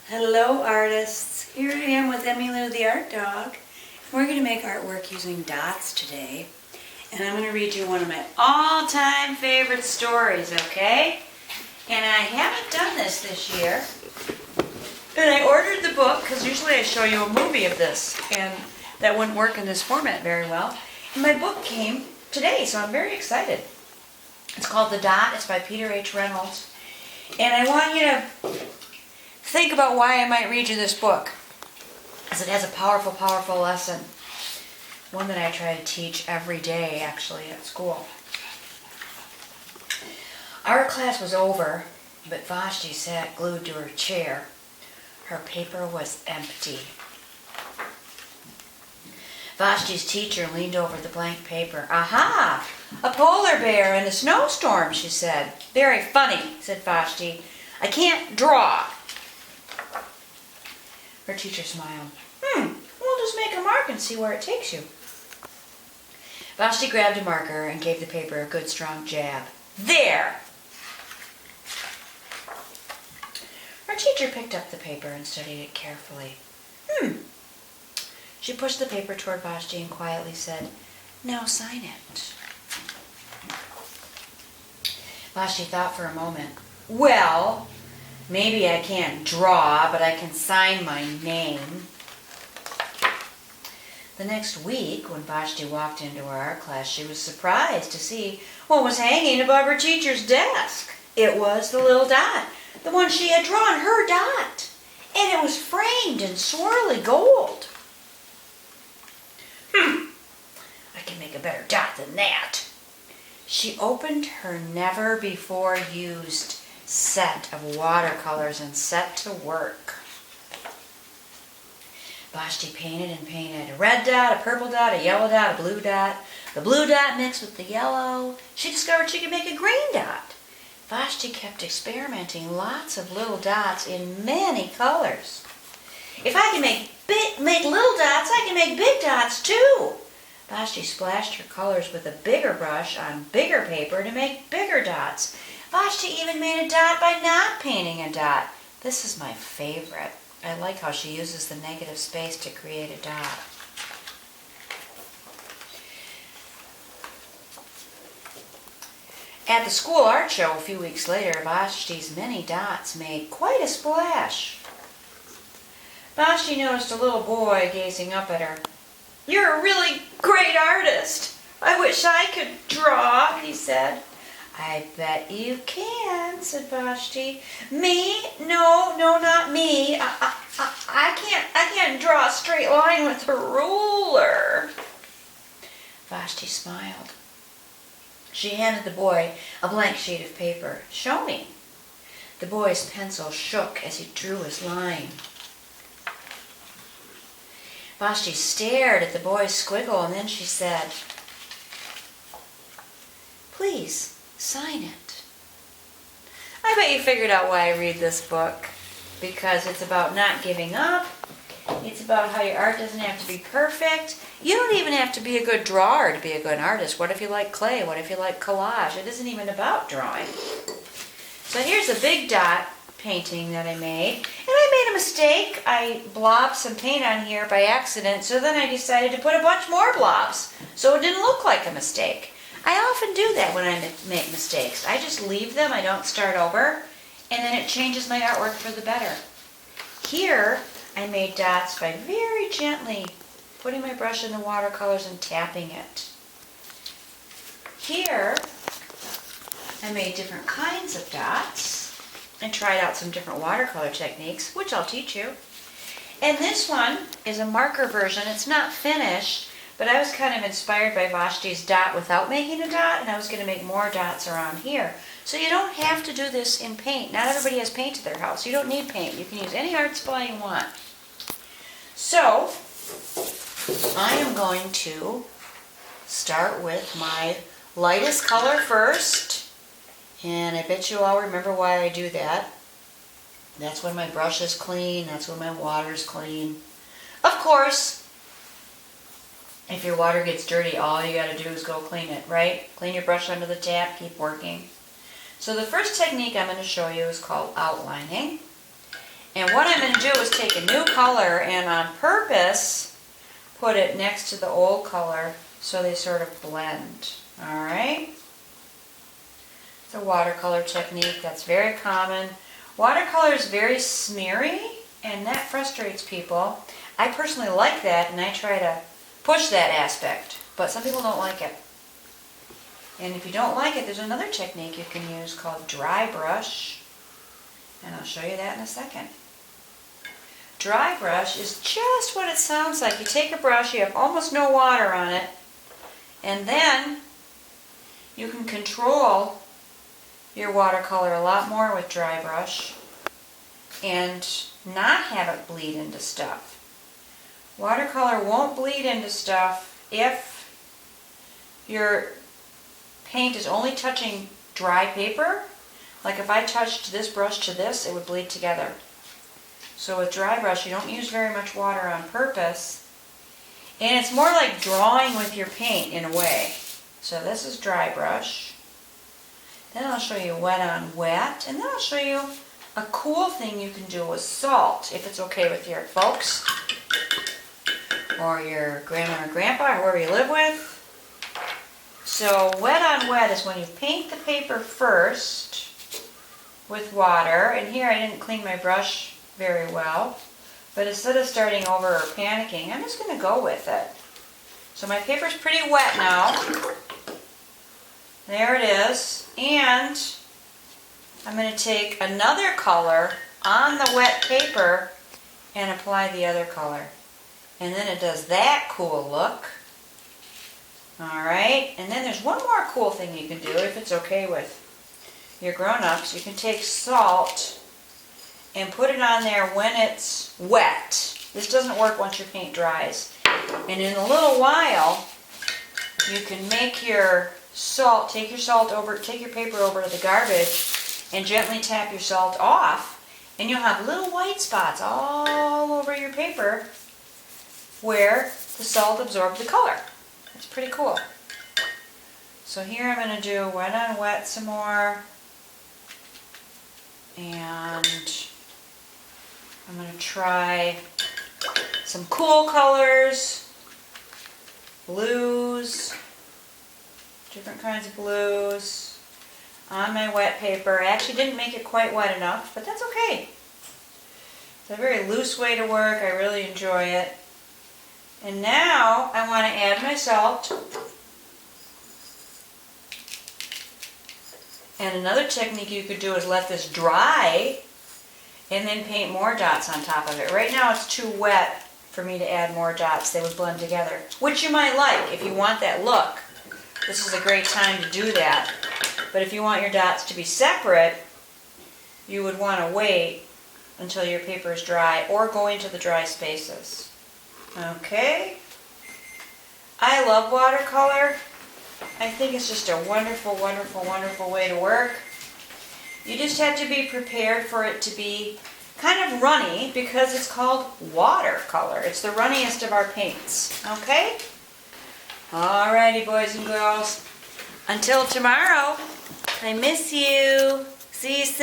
Hello artists, here I am with Emmylou the art dog. We're going to make artwork using dots today, and I'm going to read you one of my all-time favorite stories, okay? And I haven't done this year, and I ordered the book because usually I show you a movie of this, and that wouldn't work in this format very well. And my book came today, so I'm very excited. It's called The Dot. It's by Peter H Reynolds, and I want you to think about why I might read you this book, because it has a powerful, powerful lesson. One that I try to teach every day, actually, at school. Our class was over, but Vashti sat glued to her chair. Her paper was empty. Vashti's teacher leaned over the blank paper. "Aha! A polar bear in a snowstorm," she said. "Very funny," said Vashti. "I can't draw." Her teacher smiled. We'll just make a mark and see where it takes you." Vashti grabbed a marker and gave the paper a good strong jab. "There!" Her teacher picked up the paper and studied it carefully. She pushed the paper toward Vashti and quietly said, "Now sign it." Vashti thought for a moment. "Well, maybe I can't draw, but I can sign my name." The next week, when Vashti walked into her art class, she was surprised to see what was hanging above her teacher's desk. It was the little dot, the one she had drawn, her dot, and it was framed in swirly gold. I can make a better dot than that. She opened her never-before-used set of watercolors and set to work. Vashti painted and painted. A red dot, a purple dot, a yellow dot, a blue dot. The blue dot mixed with the yellow. She discovered she could make a green dot. Vashti kept experimenting lots of little dots in many colors. "If I can make little dots, I can make big dots too." Vashti splashed her colors with a bigger brush on bigger paper to make bigger dots. Vashti even made a dot by not painting a dot. This is my favorite. I like how she uses the negative space to create a dot. At the school art show a few weeks later, Vashti's many dots made quite a splash. Vashti noticed a little boy gazing up at her. "You're a really great artist. I wish I could draw," he said. "I bet you can," said Vashti. "Me? No, not me. I can't draw a straight line with a ruler." Vashti smiled. She handed the boy a blank sheet of paper. "Show me." The boy's pencil shook as he drew his line. Vashti stared at the boy's squiggle, and then she said, "Please, sign it." I bet you figured out why I read this book. Because it's about not giving up. It's about how your art doesn't have to be perfect. You don't even have to be a good drawer to be a good artist. What if you like clay? What if you like collage? It isn't even about drawing. So here's a big dot painting that I made. And I made a mistake. I blobbed some paint on here by accident, so then I decided to put a bunch more blobs so it didn't look like a mistake. I often do that when I make mistakes. I just leave them, I don't start over, and then it changes my artwork for the better. Here, I made dots by very gently putting my brush in the watercolors and tapping it. Here, I made different kinds of dots and tried out some different watercolor techniques, which I'll teach you. And this one is a marker version. It's not finished, but I was kind of inspired by Vashti's dot without making a dot, and I was going to make more dots around here. So you don't have to do this in paint. Not everybody has paint at their house. You don't need paint. You can use any art supply you want. So I am going to start with my lightest color first. And I bet you all remember why I do that. That's when my brush is clean. That's when my water is clean. Of course, if your water gets dirty, all you got to do is go clean it, right? Clean your brush under the tap, keep working. So the first technique I'm going to show you is called outlining. And what I'm going to do is take a new color and on purpose put it next to the old color so they sort of blend. Alright? It's a watercolor technique that's very common. Watercolor is very smeary and that frustrates people. I personally like that and I try to push that aspect, but some people don't like it. And if you don't like it, there's another technique you can use called dry brush, and I'll show you that in a second. Dry brush is just what it sounds like. You take a brush, you have almost no water on it, and then you can control your watercolor a lot more with dry brush and not have it bleed into stuff. Watercolor won't bleed into stuff if your paint is only touching dry paper. Like if I touched this brush to this, it would bleed together. So with dry brush, you don't use very much water on purpose. And it's more like drawing with your paint in a way. So this is dry brush. Then I'll show you wet on wet. And then I'll show you a cool thing you can do with salt, if it's okay with your folks, or your grandma or grandpa, or whoever you live with. So wet on wet is when you paint the paper first with water. And here I didn't clean my brush very well. But instead of starting over or panicking, I'm just going to go with it. So my paper's pretty wet now. There it is. And I'm going to take another color on the wet paper and apply the other color. And then it does that cool look. Alright, and then there's one more cool thing you can do if it's okay with your grown-ups. You can take salt and put it on there when it's wet. This doesn't work once your paint dries. And in a little while, you can make your salt, take your paper over to the garbage and gently tap your salt off, and you'll have little white spots all over your paper where the salt absorbed the color. It's pretty cool. So here I'm going to do wet on wet some more. And I'm going to try some cool colors, blues, different kinds of blues on my wet paper. I actually didn't make it quite wet enough, but that's okay. It's a very loose way to work. I really enjoy it. And now I want to add my salt. And another technique you could do is let this dry and then paint more dots on top of it. Right now it's too wet for me to add more dots. They would blend together, which you might like if you want that look. This is a great time to do that. But if you want your dots to be separate, you would want to wait until your paper is dry or go into the dry spaces. Okay, I love watercolor. I think it's just a wonderful, wonderful, wonderful way to work. You just have to be prepared for it to be kind of runny because it's called watercolor. It's the runniest of our paints. Okay? Alrighty, boys and girls. Until tomorrow, I miss you. See you soon.